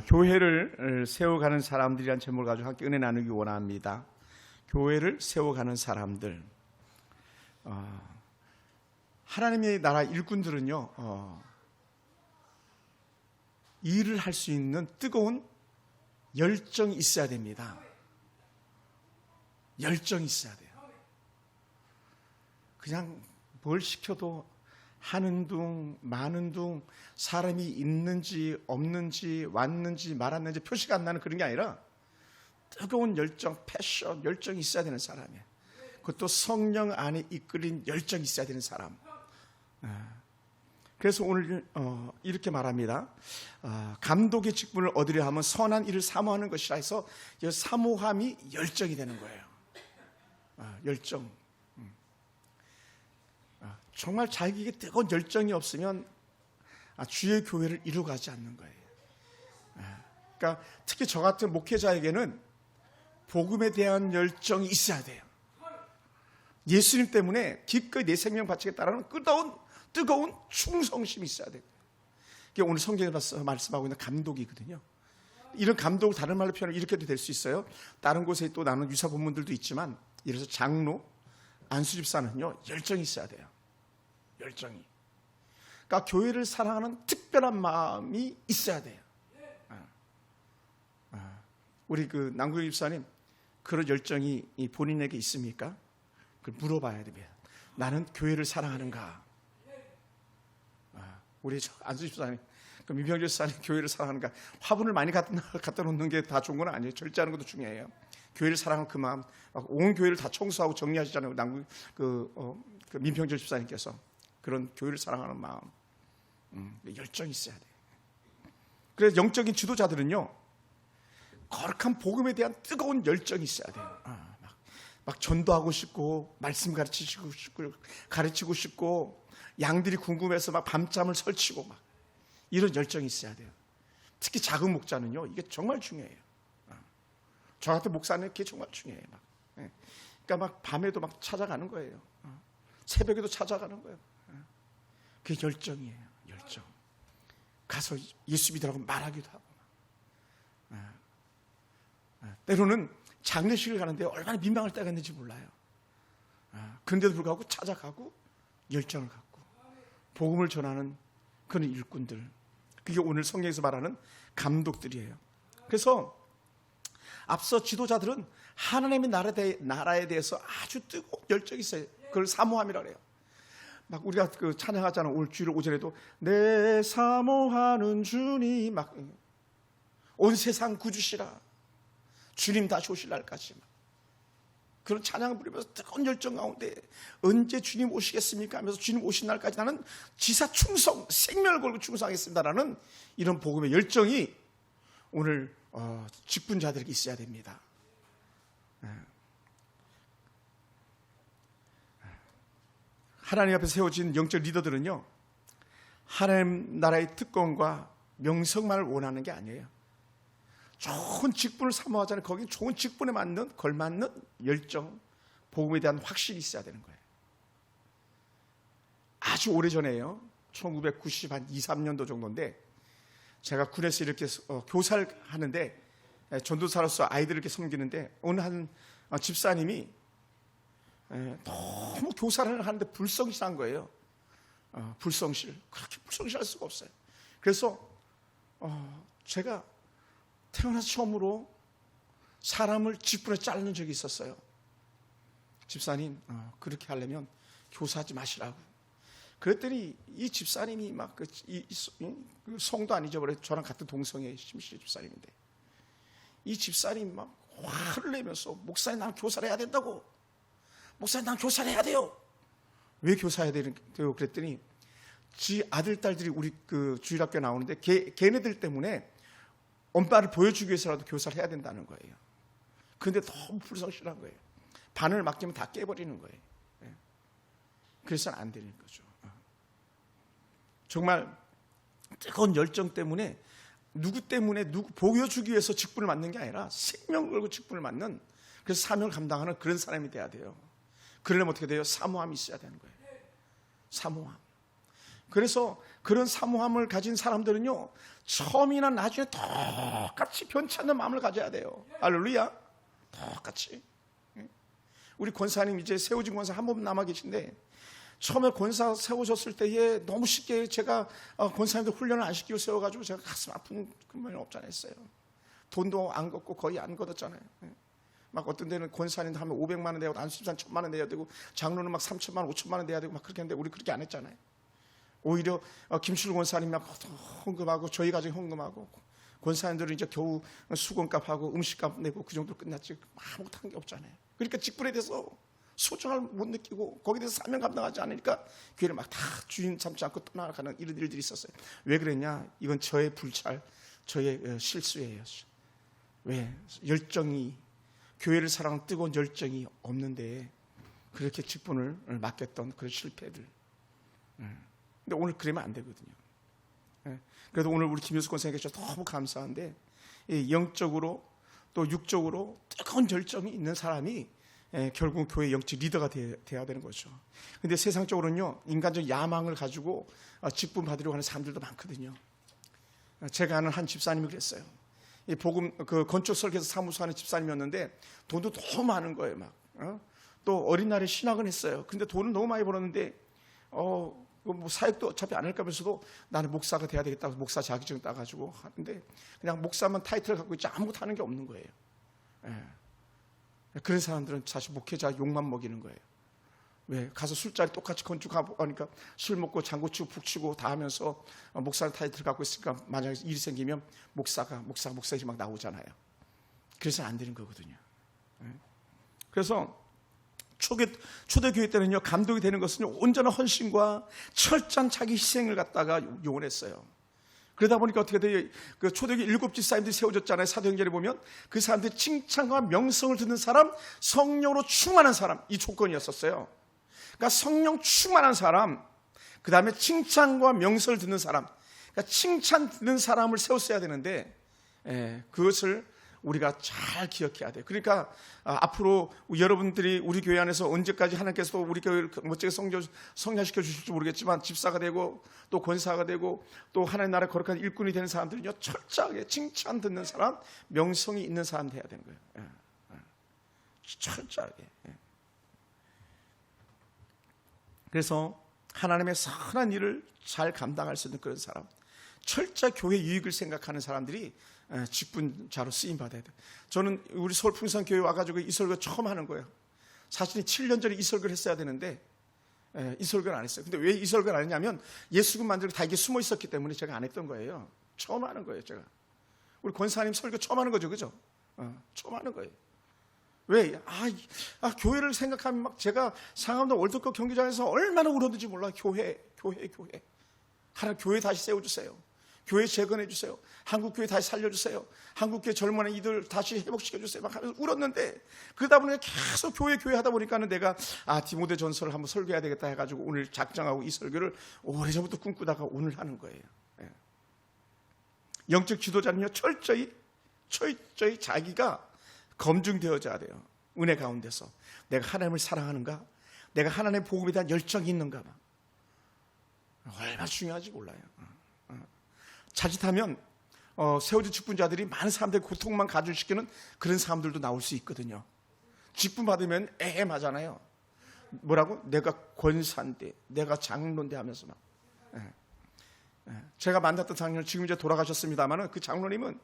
교회를 세워가는 사람들이란 제목을 가지고 함께 은혜 나누기 원합니다. 교회를 세워가는 사람들. 하나님의 나라 일꾼들은요, 일을 할 수 있는 뜨거운 열정이 있어야 됩니다. 열정이 있어야 돼요. 그냥 뭘 시켜도 하는 둥 마는 둥 사람이 있는지 없는지 왔는지 말았는지 표시가 안 나는 그런 게 아니라 뜨거운 열정, 패션, 열정이 있어야 되는 사람이에요. 그것도 성령 안에 이끌린 열정이 있어야 되는 사람. 그래서 오늘 이렇게 말합니다. 감독의 직분을 얻으려 하면 선한 일을 사모하는 것이라 해서 이 사모함이 열정이 되는 거예요. 열정. 정말 자기에게 뜨거운 열정이 없으면 주의 교회를 이루어가지 않는 거예요. 그러니까 특히 저 같은 목회자에게는 복음에 대한 열정이 있어야 돼요. 예수님 때문에 기꺼이 내 생명 바치겠다라는 뜨거운 충성심이 있어야 돼요. 그게 오늘 성경에서 말씀하고 있는 감독이거든요. 이런 감독을 다른 말로 표현하면 이렇게도 될 수 있어요. 다른 곳에 또 나는 유사 본문들도 있지만, 예를 들어서 장로, 안수집사는요, 열정이 있어야 돼요. 열정이. 그러니까 교회를 사랑하는 특별한 마음이 있어야 돼요. 우리 그 남궁 집사님, 그런 열정이 본인에게 있습니까? 그걸 물어봐야 됩니다. 나는 교회를 사랑하는가? 우리 안수 집사님, 그 민병재 집사님 교회를 사랑하는가? 화분을 많이 갖다 놓는 게 다 좋은 건 아니에요. 절제하는 것도 중요해요. 교회를 사랑하는 그 마음, 온 교회를 다 청소하고 정리하시잖아요. 남궁 그 민병재 집사님께서. 그런 교회를 사랑하는 마음, 열정이 있어야 돼요. 그래서 영적인 지도자들은요, 거룩한 복음에 대한 뜨거운 열정이 있어야 돼요. 막 전도하고 싶고, 말씀 가르치고 싶고, 양들이 궁금해서 막 밤잠을 설치고, 막 이런 열정이 있어야 돼요. 특히 작은 목자는요, 이게 정말 중요해요. 저 같은 목사는 그게 정말 중요해요. 그러니까 막 밤에도 막 찾아가는 거예요. 새벽에도 찾아가는 거예요. 그게 열정이에요. 열정. 가서 예수 믿으라고 말하기도 하고. 때로는 장례식을 가는데 얼마나 민망할 때가 있는지 몰라요. 그런데도 불구하고 찾아가고 열정을 갖고 복음을 전하는 그런 일꾼들. 그게 오늘 성경에서 말하는 감독들이에요. 그래서 앞서 지도자들은 하나님의 나라에 대해서 아주 뜨거운 열정이 있어요. 그걸 사모함이라고 해요. 막 우리가 그 찬양하잖아. 오늘 주일 오전에도 내 사모하는 주님, 막 온 세상 구주시라, 주님 다시 오실 날까지 막 그런 찬양을 부르면서 뜨거운 열정 가운데 언제 주님 오시겠습니까 하면서 주님 오신 날까지 나는 지사 충성, 생명을 걸고 충성하겠습니다라는 이런 복음의 열정이 오늘 직분자들에게 있어야 됩니다. 하나님 앞에 세워진 영적 리더들은요, 하나님 나라의 특권과 명성만을 원하는 게 아니에요. 좋은 직분을 사모하잖아요. 거기 좋은 직분에 걸맞는 열정, 복음에 대한 확신이 있어야 되는 거예요. 아주 오래전에요, 1992-3년도 정도인데, 제가 군에서 이렇게 교사를 하는데, 전도사로서 아이들을 이렇게 섬기는데, 어느 한 집사님이 너무 교사를 하는데 불성실한 거예요. 불성실. 그렇게 불성실할 수가 없어요. 그래서 제가 태어나서 처음으로 사람을 직분에 자르는 적이 있었어요. 집사님, 그렇게 하려면 교사하지 마시라고. 그랬더니 이 집사님이 막 그 성도 안 잊어버려. 저랑 같은 동성애 심실 집사님인데, 이 집사님이 막 화를 내면서 목사님, 나는 교사를 해야 된다고. 목사님, 난 교사를 해야 돼요. 왜 교사해야 돼요? 그랬더니 지 아들, 딸들이 우리 그 주일학교 나오는데 걔네들 때문에 엄마를 보여주기 위해서라도 교사를 해야 된다는 거예요. 그런데 너무 불성실한 거예요. 바늘 맡기면 다 깨버리는 거예요. 그래서는 안 되는 거죠. 정말 뜨거운 열정 때문에 누구 보여주기 위해서 직분을 맡는 게 아니라 생명을 걸고 직분을 맡는, 그래서 사명을 감당하는 그런 사람이 돼야 돼요. 그러려면 어떻게 돼요? 사모함이 있어야 되는 거예요. 사모함. 그래서 그런 사모함을 가진 사람들은요, 처음이나 나중에 똑같이 변치 않는 마음을 가져야 돼요. 할렐루야. 똑같이. 우리 권사님 이제 세워진 권사 한 분 남아 계신데, 처음에 권사 세우셨을 때에 너무 쉽게 제가 권사님들 훈련을 안 시키고 세워가지고 제가 가슴 아픈 그만이 없잖아요. 했어요. 돈도 안 걷고 거의 안 걷었잖아요. 막 어떤 데는 권사님 하면 500만 원 내야 되고, 안수집산 1000만 원 내야 되고, 장로는 막 3천만 원, 5천만 원 내야 되고 막 그렇게 했는데 우리 그렇게 안 했잖아요. 오히려 김실 권사님 막 헌금하고, 저희 가정이 헌금하고, 권사님들은 이제 겨우 수건값하고 음식값 내고 그 정도로 끝났지 아무것도 한 게 없잖아요. 그러니까 직분에 대해서 소중함을 못 느끼고 거기에 대해서 사명 감당하지 않으니까 교회를 막 다 주인 삼지 않고 떠나가는 이런 일들이 있었어요. 왜 그랬냐? 이건 저의 불찰, 저의 실수예요. 왜? 열정이, 교회를 사랑하는 뜨거운 열정이 없는데 그렇게 직분을 맡겼던 그런 실패들. 근데 오늘 그러면 안 되거든요. 그래도 오늘 우리 김효수 권사님께 계셔서 너무 감사한데, 영적으로 또 육적으로 뜨거운 열정이 있는 사람이 결국 교회 영적 리더가 돼야 되는 거죠. 근데 세상적으로는요, 인간적 야망을 가지고 직분 받으려고 하는 사람들도 많거든요. 제가 아는 한 집사님이 그랬어요. 이 복음 그 건축 설계사 사무소 하는 집사님이었는데 돈도 너무 많은 거예요. 막 또 어린 날에 신학은 했어요. 근데 돈을 너무 많이 벌었는데 뭐 사역도 어차피 안 할까 하면서도 나는 목사가 돼야 되겠다고 목사 자격증 따가지고 하는데, 그냥 목사만 타이틀을 갖고 있지 아무것도 하는 게 없는 거예요. 그런 사람들은 사실 목회자 욕만 먹이는 거예요. 왜? 가서 술자리 똑같이 건축하고 하니까 술 먹고 장구 치고 푹 치고 다 하면서 목사 타이틀 갖고 있으니까 만약에 일이 생기면 목사지 막 나오잖아요. 그래서 안 되는 거거든요. 그래서 초대교회 때는요, 감독이 되는 것은 온전한 헌신과 철저한 자기 희생을 갖다가 요원했어요. 그러다 보니까 어떻게 돼요? 그 초대교회 7 집사님들이 세워졌잖아요. 사도행전에 보면 그 사람들이 칭찬과 명성을 듣는 사람, 성령으로 충만한 사람, 이 조건이었었어요. 그러니까 성령 충만한 사람, 그 다음에 칭찬과 명성을 듣는 사람, 그러니까 칭찬 듣는 사람을 세웠어야 되는데, 그것을 우리가 잘 기억해야 돼요. 그러니까 앞으로 여러분들이 우리 교회 안에서 언제까지 하나님께서 우리 교회를 멋지게 성장시켜 주실지 모르겠지만, 집사가 되고 또 권사가 되고 또 하나님 나라 거룩한 일꾼이 되는 사람들은요, 철저하게 칭찬 듣는 사람, 명성이 있는 사람 돼야 되는 거예요. 철저하게. 그래서 하나님의 선한 일을 잘 감당할 수 있는 그런 사람, 철저히 교회 유익을 생각하는 사람들이 직분자로 쓰임 받아야 돼요. 저는 우리 서울 풍성교회 와가지고 이 설교 처음 하는 거예요. 사실은 7년 전에 이 설교를 했어야 되는데 이 설교를 안 했어요. 근데 왜 이 설교를 안 했냐면 예수님 만들고 다 이게 숨어 있었기 때문에 제가 안 했던 거예요. 처음 하는 거예요. 제가 우리 권사님 설교 처음 하는 거죠, 그죠? 처음 하는 거예요. 왜? 교회를 생각하면 막 제가 상암동 월드컵 경기장에서 얼마나 울었는지 몰라. 교회. 하나님 교회 다시 세워주세요. 교회 재건해 주세요. 한국교회 다시 살려주세요. 한국교회 젊은 이들 다시 회복시켜주세요. 막 하면서 울었는데, 그러다 보니 계속 교회 하다 보니까는 내가 디모데 전서를 한번 설교해야 되겠다 해가지고 오늘 작정하고 이 설교를 오래전부터 꿈꾸다가 오늘 하는 거예요. 영적 지도자는요, 철저히 자기가 검증되어져야 돼요. 은혜 가운데서 내가 하나님을 사랑하는가, 내가 하나님의 복음에 대한 열정이 있는가, 얼마나 중요한지 몰라요. 자칫하면 세워진 직분자들이 많은 사람들의 고통만 가중시키는 그런 사람들도 나올 수 있거든요. 직분 받으면 애매하잖아요. 뭐라고? 내가 권사인데, 내가 장로인데 하면서 막. 제가 만났던 장로님, 지금 이제 돌아가셨습니다만, 그 장로님은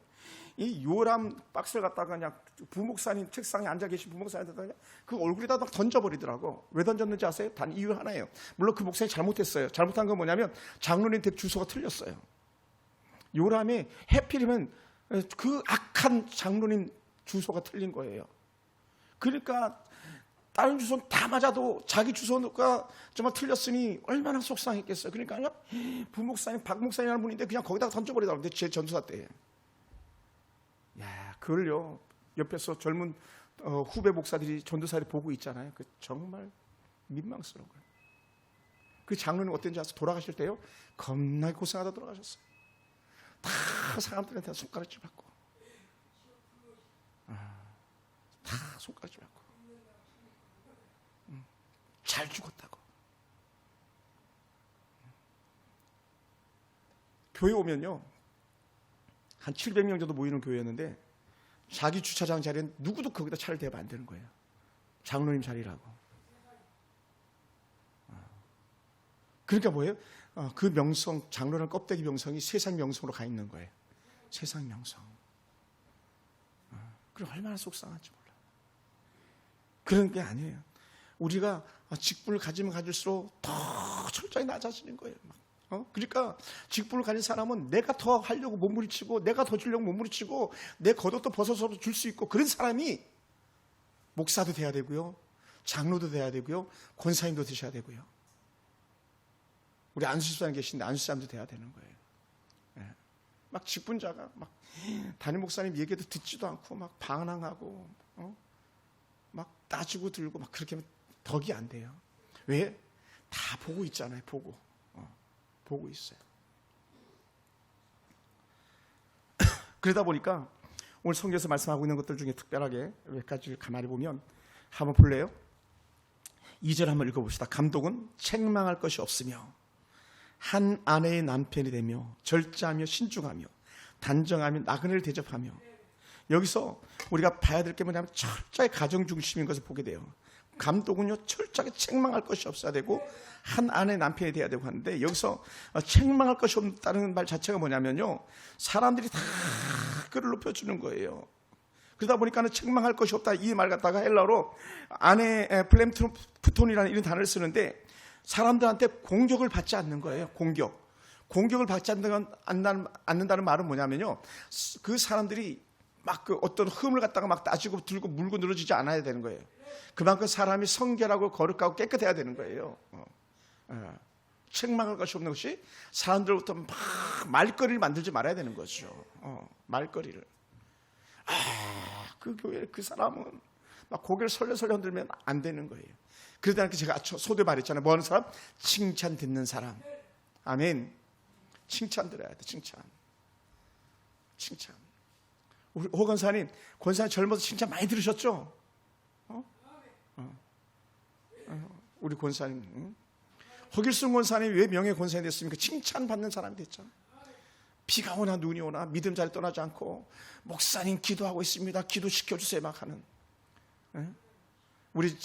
이 요람 박스를 갖다가 그냥 부목사님 책상에 앉아 계신 부목사님한테 그 얼굴에다 막 던져버리더라고. 왜 던졌는지 아세요? 단 이유 하나예요. 물론 그 목사님이 잘못했어요. 잘못한 건 뭐냐면 장로님 댁 주소가 틀렸어요. 요람이 해필이면 그 악한 장로님 주소가 틀린 거예요. 그러니까 다른 주소는 다 맞아도 자기 주소가 정말 틀렸으니 얼마나 속상했겠어요. 그러니까 부목사님, 박목사님이라는 분인데 그냥 거기다가 던져버리더라고요. 근데 제 전도사 때. 야, 그걸요, 옆에서 젊은 후배 목사들이 전도사를 보고 있잖아요. 그 정말 민망스러운 거예요. 그 장로님 어땠는지 아세요? 돌아가실 때요, 겁나게 고생하다 돌아가셨어요. 다 사람들한테 손가락질 받고, 다 손가락질 받고, 잘 죽었다고. 교회 오면요, 한 700명 정도 모이는 교회였는데 자기 주차장 자리는 누구도 거기다 차를 대면 안 되는 거예요. 장로님 자리라고. 그러니까 뭐예요? 그 명성, 장로라는 껍데기 명성이 세상 명성으로 가 있는 거예요. 세상 명성. 그럼 얼마나 속상한지 몰라요. 그런 게 아니에요. 우리가 직분을 가지면 가질수록 더 철저히 낮아지는 거예요. 그러니까 직분을 가진 사람은 내가 더 하려고 몸부림치고 내가 더 주려고 몸부림치고 내 겉옷도 벗어서 줄 수 있고 그런 사람이 목사도 돼야 되고요. 장로도 돼야 되고요. 권사님도 되셔야 되고요. 우리 안수집사님 계신데 안수집사님도 돼야 되는 거예요. 막 직분자가 막 담임 목사님 얘기도 듣지도 않고 막 방황하고 막 따지고 들고 막 그렇게 하면 덕이 안 돼요. 왜? 다 보고 있잖아요. 보고 있어요. 그러다 보니까 오늘 성경에서 말씀하고 있는 것들 중에 특별하게 몇 가지를 가만히 보면 한번 볼래요? 2절 한번 읽어봅시다. 감독은 책망할 것이 없으며 한 아내의 남편이 되며 절제하며 신중하며 단정하며 나그네를 대접하며. 여기서 우리가 봐야 될 게 뭐냐면 철저히 가정 중심인 것을 보게 돼요. 감독은요 철저하게 책망할 것이 없어야 되고 한 아내의 남편이 돼야 되고 하는데, 여기서 책망할 것이 없다는 말 자체가 뭐냐면요, 사람들이 다 그를 높여주는 거예요. 그러다 보니까는 책망할 것이 없다 이 말 갖다가 헬라어로 아내 플렘프톤이라는 이런 단어를 쓰는데 사람들한테 공격을 받지 않는 거예요. 공격을 받지 않는다는 말은 뭐냐면요, 그 사람들이 막 그 어떤 흠을 갖다가 막 따지고 들고 물고 늘어지지 않아야 되는 거예요. 그만큼 사람이 성결하고 거룩하고 깨끗해야 되는 거예요. 책망할 것이 없는 것이 사람들부터 막 말거리를 만들지 말아야 되는 거죠. 말거리를. 그 교회 그 사람은 막 고개를 설레설레 흔들면 안 되는 거예요. 그러다 제가 소대 말했잖아요. 뭐 하는 사람? 칭찬 듣는 사람. 아멘. 칭찬 들어야 돼. 칭찬. 우리 호 권사님 젊어서 칭찬 많이 들으셨죠? 우리 권사님, 허길순 권사님이 왜 명예 권사님이 됐습니까? 칭찬받는 사람이 됐잖아요. 비가 오나 눈이 오나 믿음 자리 떠나지 않고 목사님 기도하고 있습니다. 기도시켜주세요 막 하는. 우리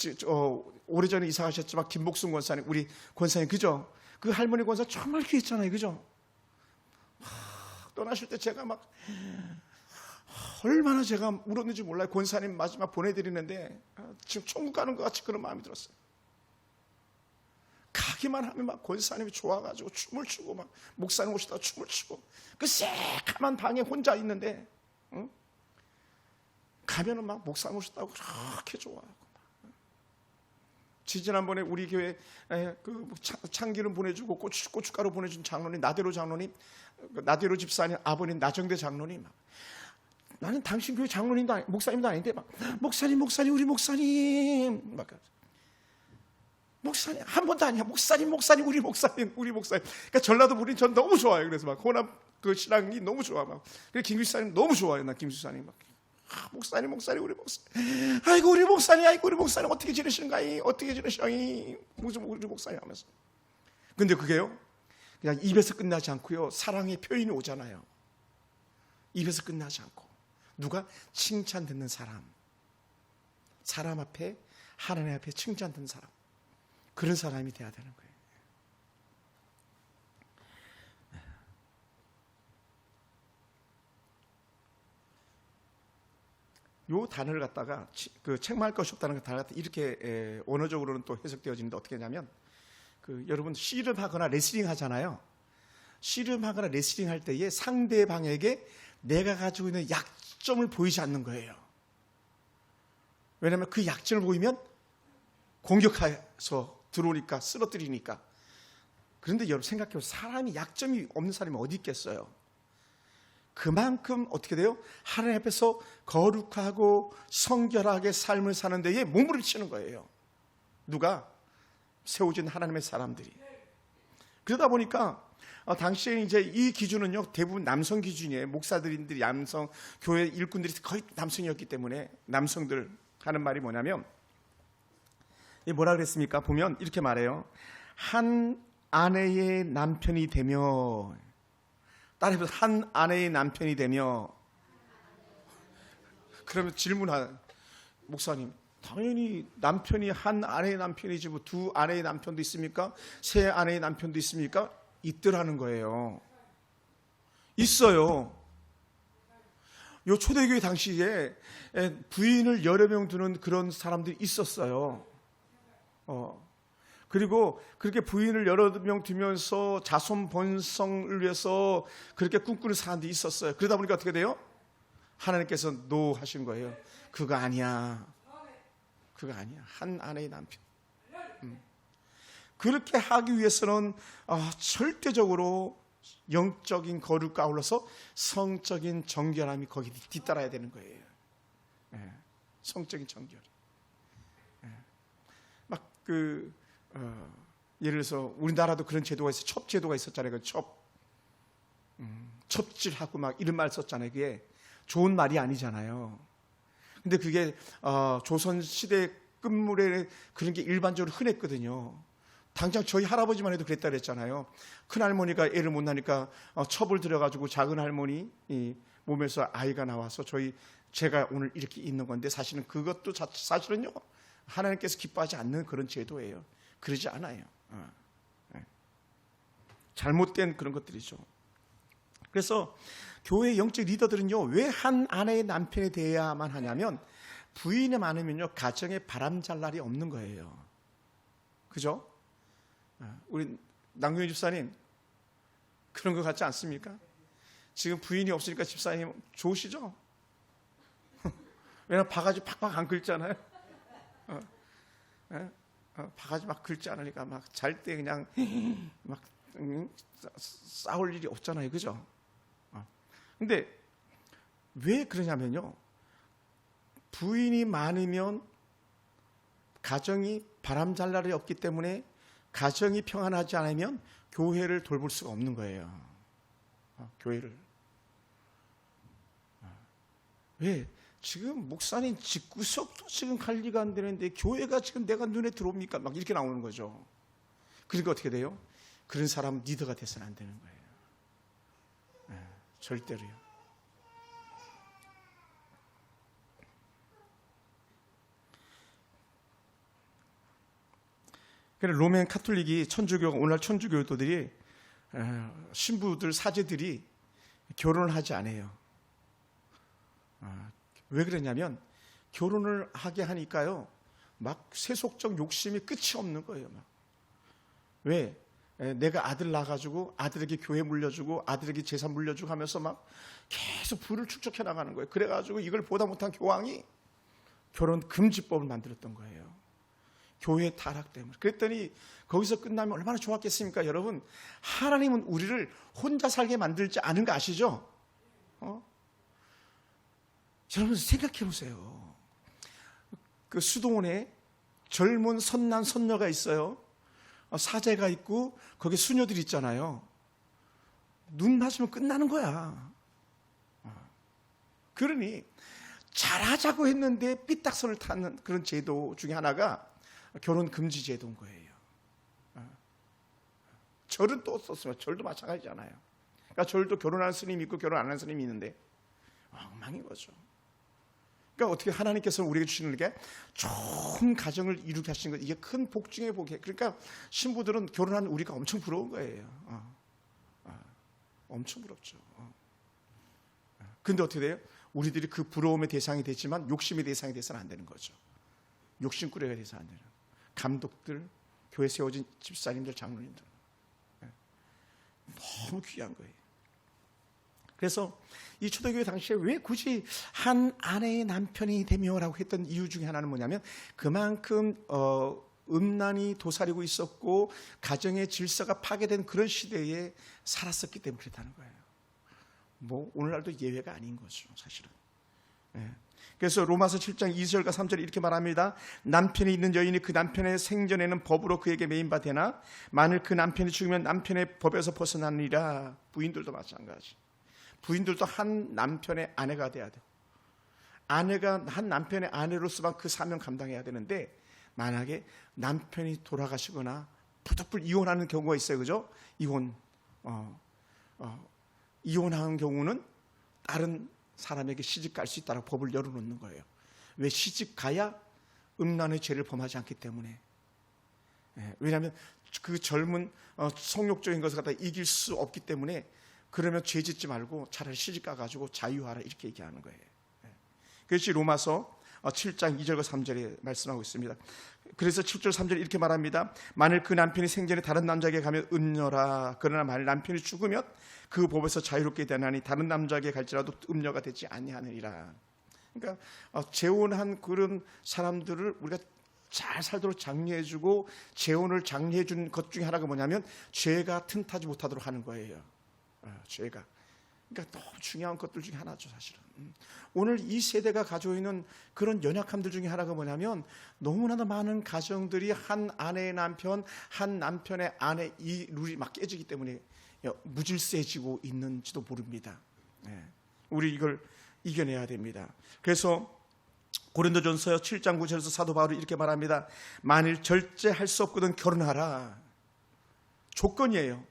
오래전에 이사가셨지만 김복순 권사님, 우리 권사님 그죠? 그 할머니 권사 정말 귀했잖아요. 그죠? 떠나실 때 제가 막 얼마나 제가 울었는지 몰라요. 권사님 마지막 보내드리는데 지금 천국 가는 것 같이 그런 마음이 들었어요. 가기만 하면 막 권사님이 좋아가지고 춤을 추고 막 목사님 오시다가 춤을 추고 그 새까만 방에 혼자 있는데 가면은 막 목사님 오시다고 그렇게 좋아하고. 지난번에 우리 교회 그 참기름 보내주고 고춧가루 보내준 장로님, 나대로 장로님, 나대로 집사님 아버님 나정대 장로님, 나는 당신 교회 장로님도 목사님도 아닌데 막 목사님 우리 목사님 막 목사님 한 번도 아니야. 목사님 우리 목사님. 그러니까 전라도 분이 전 너무 좋아요. 그래서 막 호남 그 신앙이 너무 좋아 막. 그래서 김규사님 너무 좋아요. 나 김규사님 막 목사님 우리 목사님. 아이고 우리 목사님 어떻게 지내시는가이? 어떻게 지내시나이? 무슨 우리 목사님 하면서. 근데 그게요 그냥 입에서 끝나지 않고요 사랑의 표현이 오잖아요. 입에서 끝나지 않고 누가 칭찬 듣는 사람 앞에 하나님 앞에 칭찬 듣는 사람, 그런 사람이 돼야 되는 거예요. 요 단어를 갖다가 그 책망할 것이 없다는 그 단어 갖다 이렇게 언어적으로는 또 해석되어지는데 어떻게 하냐면 여러분 씨름하거나 레슬링 하잖아요. 씨름하거나 레슬링 할 때에 상대방에게 내가 가지고 있는 약점을 보이지 않는 거예요. 왜냐하면 그 약점을 보이면 공격해서 들어오니까 쓰러뜨리니까. 그런데 여러분 생각해보세요. 사람이 약점이 없는 사람이 어디 있겠어요? 그만큼 어떻게 돼요? 하나님 앞에서 거룩하고 성결하게 삶을 사는 데에 몸부림치는 거예요. 누가? 세워진 하나님의 사람들이. 그러다 보니까 당시에 이제 이 기준은요 대부분 남성 기준이에요. 목사들인들이 남성, 교회 일꾼들이 거의 남성이었기 때문에 남성들 하는 말이 뭐냐면 뭐라 그랬습니까? 보면 이렇게 말해요. 한 아내의 남편이 되며 따라해서 한 아내의 남편이 되며. 그러면 질문한 목사님, 당연히 남편이 한 아내의 남편이지 뭐 두 아내의 남편도 있습니까? 세 아내의 남편도 있습니까? 있더라는 거예요. 있어요. 요 초대교회 당시에 부인을 여러 명 두는 그런 사람들이 있었어요. 그리고 그렇게 부인을 여러 명 두면서 자손 번성을 위해서 그렇게 꿈꾸는 사람들이 있었어요. 그러다 보니까 어떻게 돼요? 하나님께서 노 하신 거예요. 그거 아니야. 그거 아니야. 한 아내의 남편. 그렇게 하기 위해서는 절대적으로 영적인 거룩과 아울러서 성적인 정결함이 거기 뒤따라야 되는 거예요. 성적인 정결. 예를 들어서 우리나라도 그런 제도가 있어요. 첩제도가 있었잖아요. 첩질하고 막 이런 말 썼잖아요. 그게 좋은 말이 아니잖아요. 근데 그게 조선 시대 끝물에 그런 게 일반적으로 흔했거든요. 당장 저희 할아버지만 해도 그랬다 그랬잖아요. 큰할머니가 애를 못 낳으니까 첩을 들여가지고 작은 할머니 몸에서 아이가 나와서 제가 오늘 이렇게 있는 건데, 사실은 그것도 사실은요 하나님께서 기뻐하지 않는 그런 제도예요. 그러지 않아요. 잘못된 그런 것들이죠. 그래서 교회 영적 리더들은요, 왜 한 아내의 남편이 되어야만 하냐면, 부인이 많으면요 가정에 바람잘 날이 없는 거예요. 그죠? 우리 남경희 집사님 그런 것 같지 않습니까? 지금 부인이 없으니까 집사님 좋으시죠? 왜냐면 바가지 팍팍 안 긁잖아요. 바가지 막 긁지 않으니까 막 잘 때 그냥 막 싸울 일이 없잖아요. 그죠? 근데 왜 그러냐면요, 부인이 많으면 가정이 바람잘 날이 없기 때문에, 가정이 평안하지 않으면 교회를 돌볼 수가 없는 거예요. 교회를. 왜? 지금 목사님 집구석도 지금 관리가 안 되는데 교회가 지금 내가 눈에 들어옵니까? 막 이렇게 나오는 거죠. 그러니까 어떻게 돼요? 그런 사람 리더가 돼서는 안 되는 거예요. 절대로요. 그래서 로맨 카톨릭이 오늘 천주교도들이 신부들 사제들이 결혼을 하지 않아요. 왜 그러냐면 결혼을 하게 하니까요 막 세속적 욕심이 끝이 없는 거예요. 막. 왜? 내가 아들 낳아가지고 아들에게 교회 물려주고 아들에게 재산 물려주고 하면서 막 계속 부를 축적해 나가는 거예요. 그래가지고 이걸 보다 못한 교황이 결혼 금지법을 만들었던 거예요. 교회 타락 때문에. 그랬더니 거기서 끝나면 얼마나 좋았겠습니까? 여러분, 하나님은 우리를 혼자 살게 만들지 않은 거 아시죠? 여러분 생각해 보세요. 그 수도원에 젊은 선남 선녀가 있어요. 사제가 있고 거기 수녀들이 있잖아요. 눈 맞으면 끝나는 거야. 그러니 잘하자고 했는데 삐딱선을 타는 그런 제도 중에 하나가 결혼 금지 제도인 거예요. 절은 또 썼으면 절도 마찬가지잖아요. 그러니까 절도 결혼하는 스님이 있고 결혼 안 하는 스님이 있는데 엉망인 거죠. 그러니까 어떻게 하나님께서 우리에게 주시는 게 좋은 가정을 이루게 하신 것, 이게 큰 복 중의 복이에요. 그러니까 신부들은 결혼한 우리가 엄청 부러운 거예요. 엄청 부럽죠. 근데 어떻게 돼요? 우리들이 그 부러움의 대상이 되지만 욕심의 대상이 돼서는 안 되는 거죠. 욕심꾸러기가 돼서 안 되는. 감독들, 교회 세워진 집사님들, 장로님들 너무 귀한 거예요. 그래서 이 초대교회 당시에 왜 굳이 한 아내의 남편이 되며라고 했던 이유 중에 하나는 뭐냐면, 그만큼 음란이 도사리고 있었고 가정의 질서가 파괴된 그런 시대에 살았었기 때문에 그렇다는 거예요. 뭐 오늘날도 예외가 아닌 거죠, 사실은. 그래서 로마서 7장 2절과 3절에 이렇게 말합니다. 남편이 있는 여인이 그 남편의 생전에는 법으로 그에게 매인바 되나 만일 그 남편이 죽으면 남편의 법에서 벗어나느니라. 부인들도 마찬가지. 부인들도 한 남편의 아내가 돼야 돼요. 아내가 한 남편의 아내로서만 그 사명 감당해야 되는데, 만약에 남편이 돌아가시거나 부득불 이혼하는 경우가 있어요. 그죠? 이혼. 이혼한 경우는 다른 사람에게 시집 갈 수 있다고 법을 열어놓는 거예요. 왜? 시집 가야 음란의 죄를 범하지 않기 때문에. 왜냐하면 그 젊은 성욕적인 것을 갖다 이길 수 없기 때문에, 그러면 죄 짓지 말고 차라리 시집 가가지고 자유하라, 이렇게 얘기하는 거예요. 그것이 로마서 7장 2절과 3절에 말씀하고 있습니다. 그래서 7절 3절에 이렇게 말합니다. 만일 그 남편이 생전에 다른 남자에게 가면 음녀라. 그러나 만일 남편이 죽으면 그 법에서 자유롭게 되나니 다른 남자에게 갈지라도 음녀가 되지 아니하느니라. 그러니까 재혼한 그런 사람들을 우리가 잘 살도록 장려해주고, 재혼을 장려해준 것 중에 하나가 뭐냐면 죄가 틈타지 못하도록 하는 거예요. 죄가. 그러니까 너무 중요한 것들 중에 하나죠, 사실은. 오늘 이 세대가 가지고 있는 그런 연약함들 중에 하나가 뭐냐면, 너무나도 많은 가정들이 한 아내의 남편, 한 남편의 아내, 이 룰이 막 깨지기 때문에 무질서해지고 있는지도 모릅니다. 우리 이걸 이겨내야 됩니다. 그래서 고린도전서 7장 9절에서 사도 바울이 이렇게 말합니다. 만일 절제할 수 없거든 결혼하라. 조건이에요.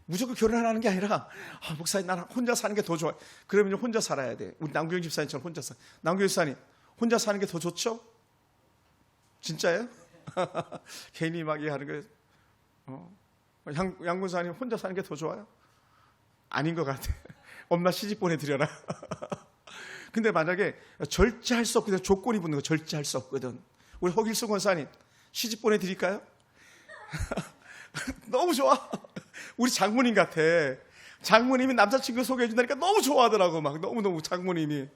무조건 결혼하라는 게 아니라, 목사님 나는 혼자 사는 게 더 좋아. 그러면 혼자 살아야 돼. 우리 남규영 집사님처럼 혼자 사. 남규영 집사님 혼자 사는 게 더 좋죠? 진짜예요? 괜히 막 얘기하는 거예요. 양군사님 혼자 사는 게 더 좋아요? 아닌 것 같아. 엄마 시집 보내드려라. 근데 만약에 절제할 수 없거든, 조건이 붙는 거, 절제할 수 없거든. 우리 허길수 권사님 시집 보내드릴까요? 너무 좋아. 우리 장모님 같아. 장모님이 남자친구 소개해준다니까 너무 좋아하더라고. 막 너무너무 장모님이.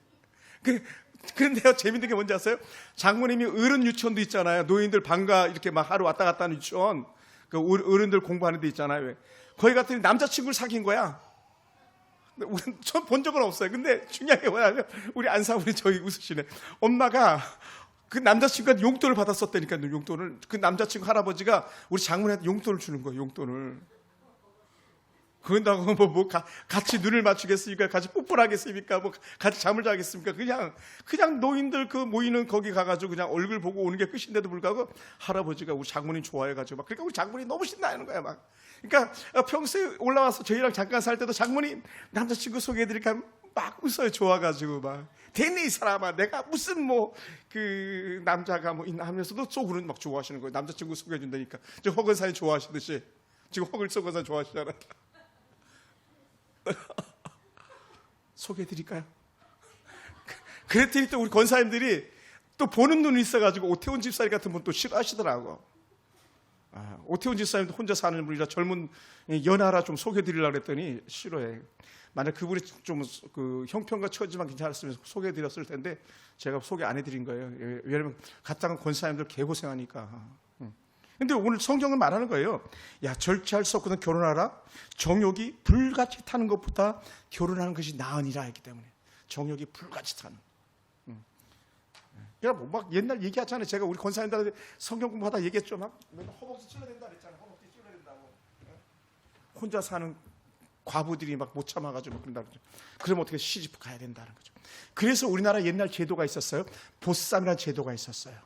그런데요, 재밌는 게 뭔지 아세요? 장모님이 어른 유치원도 있잖아요. 노인들 방과 이렇게 막 하루 왔다 갔다 하는 유치원. 그 어른들 공부하는 데 있잖아요. 거기 갔더니 남자친구를 사귄 거야. 전 본 적은 없어요. 근데 중요한 게 뭐냐면, 우리 안사분이 저희 웃으시네. 엄마가 그 남자친구한테 용돈을 받았었다니까요. 용돈을. 그 남자친구 할아버지가 우리 장모님한테 용돈을 주는 거예요. 용돈을. 그런다고 같이 눈을 맞추겠습니까? 같이 뽀뽀를 하겠습니까? 같이 잠을 자겠습니까? 그냥 노인들 그 모이는 거기 가가지고 그냥 얼굴 보고 오는 게 끝인데도 불구하고 할아버지가 우리 장모님 좋아해가지고 그러니까 우리 장모님 너무 신나하는 거야, 막. 그러니까 평소에 올라와서 저희랑 잠깐 살 때도 장모님 남자친구 소개해드릴까 막 웃어요. 좋아가지고 막. 됐네 이 사람아, 내가 무슨 그 남자가 있나 하면서도 속으로는 막 좋아하시는 거예요. 남자친구 소개해준다니까. 저 허건사님 좋아하시듯이 지금 허글석 권사 좋아하시잖아요. 소개해드릴까요? 그랬더니 또 우리 권사님들이 또 보는 눈이 있어가지고 오태훈 집사님 같은 분 또 싫어하시더라고. 오태훈 집사님도 혼자 사는 분이라 젊은 연하라 좀 소개해드리려고 그랬더니 싫어해. 만약 그분이 좀 그 형편과 처지만 괜찮았으면 소개해드렸을 텐데 제가 소개 안 해드린 거예요. 왜냐면 갔다가 권사님들 개고생하니까. 근데 오늘 성경은 말하는 거예요. 야, 절제할 수 없거든 결혼하라. 정욕이 불같이 타는 것보다 결혼하는 것이 나으니라 했기 때문에. 정욕이 불같이 타는. 그러니까 막 옛날 얘기하잖아요. 제가 우리 권사님들한테 성경 공부하다 얘기했죠. 막 허벅지 찔러야 된다 그랬잖아요. 허벅지 찔러야 된다고. 혼자 사는 과부들이 막 못 참아가지고 그런다 그러죠. 그럼 어떻게 시집 가야 된다는 거죠. 그래서 우리나라 옛날 제도가 있었어요. 보쌈이라는 제도가 있었어요.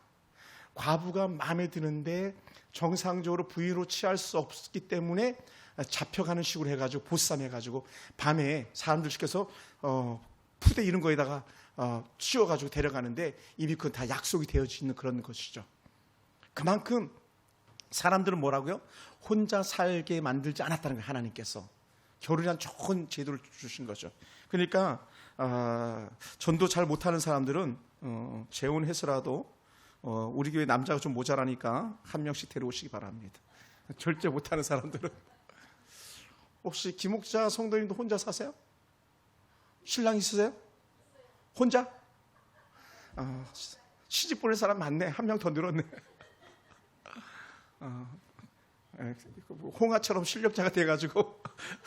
과부가 마음에 드는데 정상적으로 부인으로 취할 수 없기 때문에 잡혀가는 식으로 해가지고 보쌈해가지고 밤에 사람들 시켜서 푸대 이런 거에다가 씌워가지고 데려가는데 이미 그건 다 약속이 되어져 있는 그런 것이죠. 그만큼 사람들은 뭐라고요? 혼자 살게 만들지 않았다는 거예요. 하나님께서 결혼이란 좋은 제도를 주신 거죠. 그러니까 전도 잘 못하는 사람들은 재혼해서라도 우리 교회 남자가 좀 모자라니까 한 명씩 데려오시기 바랍니다. 절제 못하는 사람들은. 혹시 김옥자 성도님도 혼자 사세요? 신랑 있으세요? 혼자? 시집 보낼 사람 많네. 한 명 더 늘었네. 홍아처럼 실력자가 돼가지고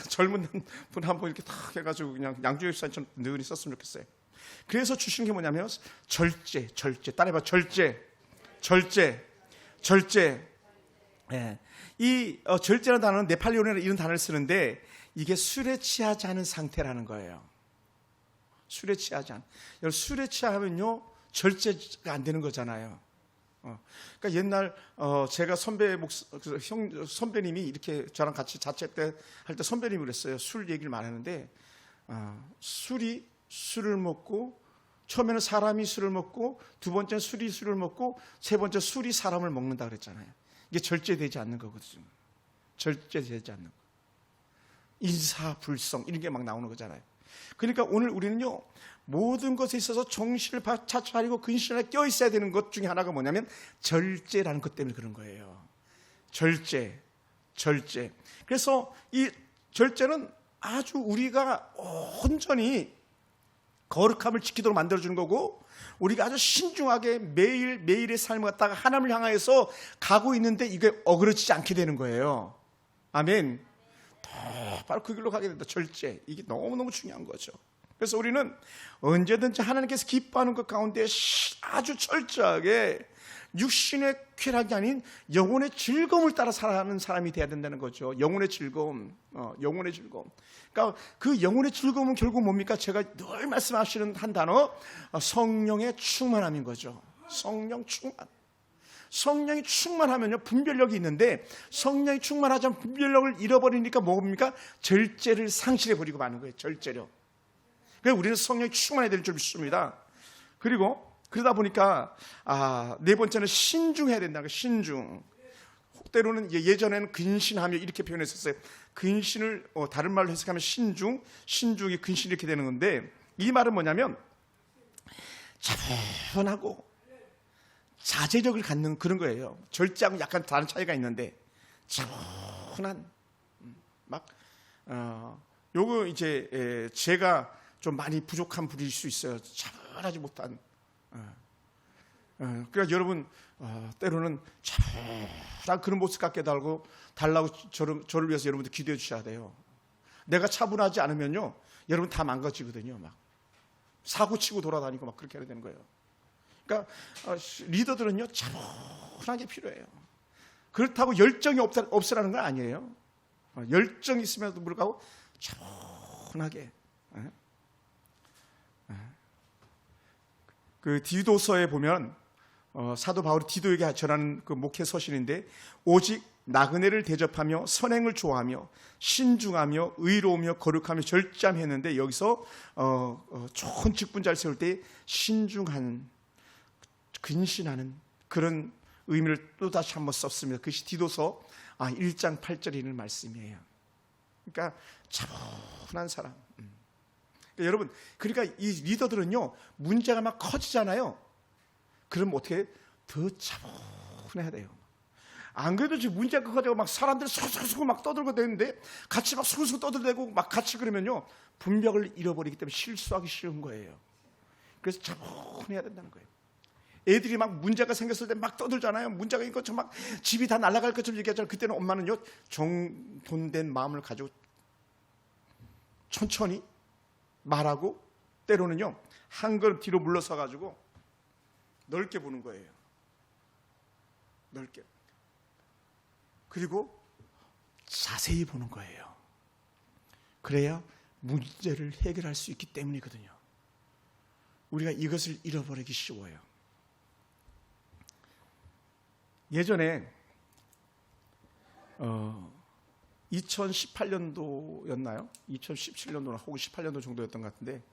젊은 분 한 분 이렇게 탁 해가지고 그냥 양주엽 사님처럼 늘 있었으면 좋겠어요. 그래서 주신 게 뭐냐면 절제. 따라해봐. 절제. 예. 이 절제라는 단어는 네팔리온이라는 이런 단어를 쓰는데 이게 술에 취하지 않은 상태라는 거예요. 술에 취하지 않은. 술에 취하면요 절제가 안 되는 거잖아요. 그러니까 옛날 제가 선배님이 이렇게 저랑 같이 자체 때 할 때 선배님이 그랬어요. 술 얘기를 많이 하는데 술을 먹고 처음에는 사람이 술을 먹고 두 번째는 술이 술을 먹고 세 번째 술이 사람을 먹는다 그랬잖아요. 이게 절제되지 않는 거거든요. 절제되지 않는 거. 인사불성 이런 게 막 나오는 거잖아요. 그러니까 오늘 우리는요, 모든 것에 있어서 정신을 바짝 차리고 근신에 껴 있어야 되는 것 중에 하나가 뭐냐면 절제라는 것 때문에 그런 거예요. 절제. 그래서 이 절제는 아주 우리가 온전히 거룩함을 지키도록 만들어주는 거고, 우리가 아주 신중하게 매일의 삶을 갖다가 하나님을 향하여서 가고 있는데 이게 어그러지지 않게 되는 거예요. 아멘. 바로 그 길로 가게 된다. 절제. 이게 너무너무 중요한 거죠. 그래서 우리는 언제든지 하나님께서 기뻐하는 것 가운데 아주 철저하게 육신의 쾌락이 아닌 영혼의 즐거움을 따라 살아가는 사람이 돼야 된다는 거죠. 영혼의 즐거움. 영혼의 즐거움. 그러니까 그 영혼의 즐거움은 결국 뭡니까? 제가 늘 말씀하시는 한 단어, 성령의 충만함인 거죠. 성령 충만. 성령이 충만하면요, 분별력이 있는데 성령이 충만하지 않으면 분별력을 잃어버리니까 뭡니까? 절제를 상실해버리고 마는 거예요. 절제력. 그래서 우리는 성령이 충만해야 될 줄 믿습니다. 그리고 그러다 보니까 네 번째는 신중해야 된다는 거예요. 신중. 때로는 예전에는 근신하며 이렇게 표현했었어요. 근신을 다른 말로 해석하면 신중이 근신 이렇게 되는 건데, 이 말은 뭐냐면 차분하고 자제력을 갖는 그런 거예요. 절제하고 약간 다른 차이가 있는데, 차분한 요거 이제 제가 좀 많이 부족한 부분일 수 있어요. 차분하지 못한. 그러니까 여러분 때로는 차분한 그런 모습 갖게 달라고 저를 위해서 여러분들 기도해 주셔야 돼요. 내가 차분하지 않으면요, 여러분 다 망가지거든요. 막 사고 치고 돌아다니고 막 그렇게 해야 되는 거예요. 그러니까 리더들은요, 차분하게 필요해요. 그렇다고 열정이 없으라는 건 아니에요. 열정이 있음에도 불구하고 차분하게. 그 디도서에 보면 사도 바울이 디도에게 전하는 그 목회 서신인데, 오직 나그네를 대접하며 선행을 좋아하며 신중하며 의로우며 거룩하며 절제하며 했는데, 여기서 좋은 직분자를 세울 때 신중한, 근신하는 그런 의미를 또 다시 한번 썼습니다. 그것이 디도서 1장 8절에 있는 말씀이에요. 그러니까 차분한 사람. 그러니까 여러분, 그러니까 이 리더들은요, 문제가 막 커지잖아요. 그럼 어떻게 더 차분해야 돼요. 안 그래도 지금 문제가 커지고 막 사람들이 수고수고 막 떠들고 되는데, 같이 막 수고수고 떠들고 막 같이 그러면요, 분별을 잃어버리기 때문에 실수하기 쉬운 거예요. 그래서 차분해야 된다는 거예요. 애들이 막 문제가 생겼을 때 막 떠들잖아요. 문제가 있는 것처럼 막 집이 다 날아갈 것처럼 얘기하잖아요. 그때는 엄마는요, 정돈된 마음을 가지고 천천히 말하고, 때로는요 한 걸음 뒤로 물러서 가지고 넓게 보는 거예요. 넓게. 그리고 자세히 보는 거예요. 그래야 문제를 해결할 수 있기 때문이거든요. 우리가 이것을 잃어버리기 쉬워요. 예전에 2018년도였나요? 2017년도나 혹은 18년도 정도였던 것 같은데,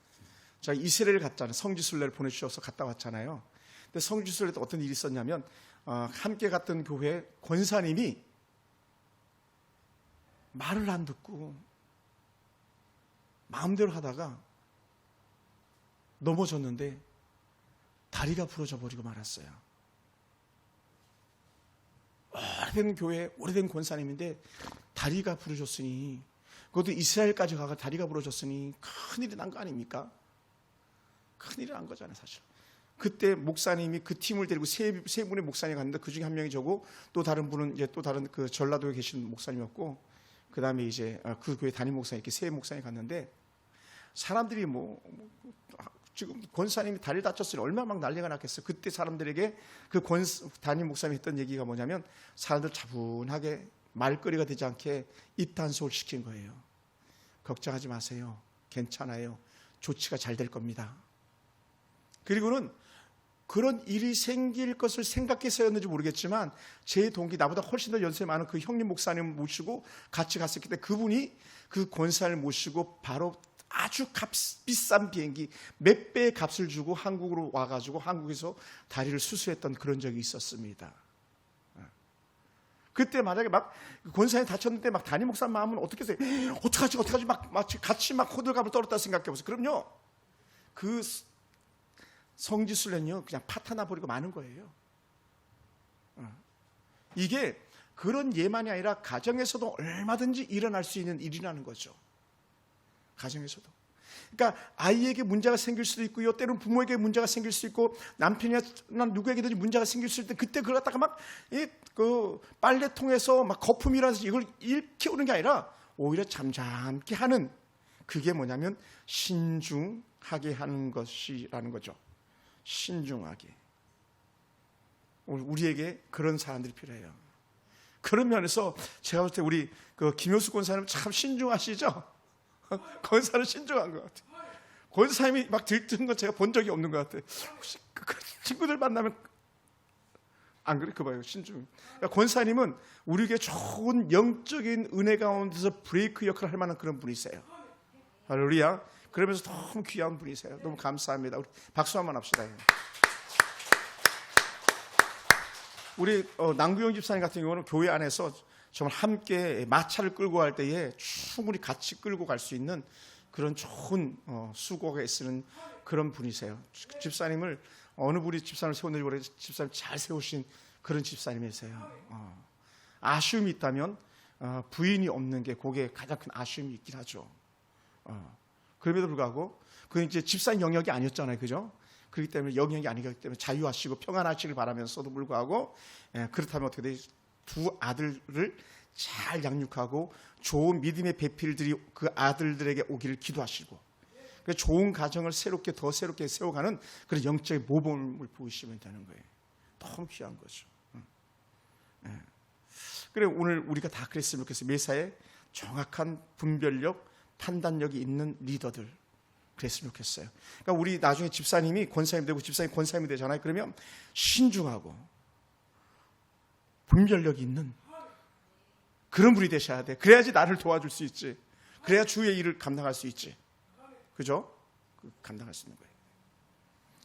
제가 이스라엘 갔잖아요. 성지순례를 보내주셔서 갔다 왔잖아요. 근데 성지순례 때 어떤 일이 있었냐면, 함께 갔던 교회 권사님이 말을 안 듣고 마음대로 하다가 넘어졌는데 다리가 부러져 버리고 말았어요. 오래된 교회, 오래된 권사님인데 다리가 부러졌으니, 그것도 이스라엘까지 가가 다리가 부러졌으니 큰일이 난 거 아닙니까? 큰일이 난 거잖아요, 사실. 그때 목사님이 그 팀을 데리고 세 분의 목사님이 갔는데, 그 중에 한 명이 저고, 또 다른 분은 이제 또 다른 그 전라도에 계신 목사님이었고, 그 다음에 이제 그 교회 담임 목사님, 이렇게 세 목사님이 갔는데, 사람들이 지금 권사님이 다리를 다쳤으니 얼마나 막 난리가 났겠어요. 그때 사람들에게 그 담임 목사님이 했던 얘기가 뭐냐면, 사람들 차분하게 말거리가 되지 않게 입단속을 시킨 거예요. 걱정하지 마세요. 괜찮아요. 조치가 잘 될 겁니다. 그리고는 그런 일이 생길 것을 생각해서였는지 모르겠지만 제 동기, 나보다 훨씬 더 연세 많은 그 형님 목사님 모시고 같이 갔었기 때문에 그분이 그 권사를 모시고 바로 아주 비싼 비행기 몇 배의 값을 주고 한국으로 와가지고 한국에서 다리를 수술했던 그런 적이 있었습니다. 그때 만약에 막 권사님 다쳤는데 막 담임 목사 마음은 어떻게 해서 어떡하지 막 같이 막 호들갑을 떨었다 생각해 보세요. 그럼요, 그 성지순례는요 그냥 파타나 버리고 마는 거예요. 이게 그런 예만이 아니라 가정에서도 얼마든지 일어날 수 있는 일이라는 거죠. 가정에서도. 그러니까 아이에게 문제가 생길 수도 있고요, 때로는 부모에게 문제가 생길 수 있고 남편이나 누구에게든지 문제가 생길 수 있을 때 그때 그걸 갖다가 막 그 빨래통에서 막 거품이라서 이걸 일깨우는 게 아니라 오히려 잠잠케 하는, 그게 뭐냐면 신중하게 하는 것이라는 거죠. 신중하게. 우리에게 그런 사람들이 필요해요. 그런 면에서 제가 볼 때 우리 그 김효수 권사님 참 신중하시죠? 권사는 신중한 것 같아요. 권사님이 막 들뜬 건 제가 본 적이 없는 것 같아요. 혹시 그 친구들 만나면 안 그래? 그 봐요, 신중. 그러니까 권사님은 우리에게 좋은 영적인 은혜 가운데서 브레이크 역할을 할 만한 그런 분이세요. 할렐루야. 그러면서 너무 귀한 분이세요. 너무 감사합니다. 우리 박수 한번 합시다. 우리 남구영 집사님 같은 경우는 교회 안에서 정말 함께 마차를 끌고 갈 때에 충분히 같이 끌고 갈 수 있는 그런 좋은 수고가 있는 그런 분이세요. 집사님을 어느 분이 집사님을 세웠는지 모르겠지만 집사님 잘 세우신 그런 집사님이세요. 아쉬움이 있다면 부인이 없는 게 그게 가장 큰 아쉬움이 있긴 하죠. 그럼에도 불구하고 그건 이제 집사님 영역이 아니었잖아요, 그죠? 그렇기 때문에 영역이 아니기 때문에 자유하시고 평안하시길 바라면서도 불구하고 그렇다면 어떻게 돼? 두 아들을 잘 양육하고 좋은 믿음의 배필들이 그 아들들에게 오기를 기도하시고 좋은 가정을 더 새롭게 세워가는 그런 영적인 모범을 보이시면 되는 거예요. 너무 귀한 거죠. 그래, 오늘 우리가 다 그랬으면 좋겠어요. 매사에 정확한 분별력, 판단력이 있는 리더들 그랬으면 좋겠어요. 그러니까 우리 나중에 집사님이 권사님 되고 집사님 권사님이 되잖아요. 그러면 신중하고 분별력이 있는 그런 분이 되셔야 돼. 그래야지 나를 도와줄 수 있지. 그래야 주의 일을 감당할 수 있지. 그죠? 감당할 수 있는 거예요.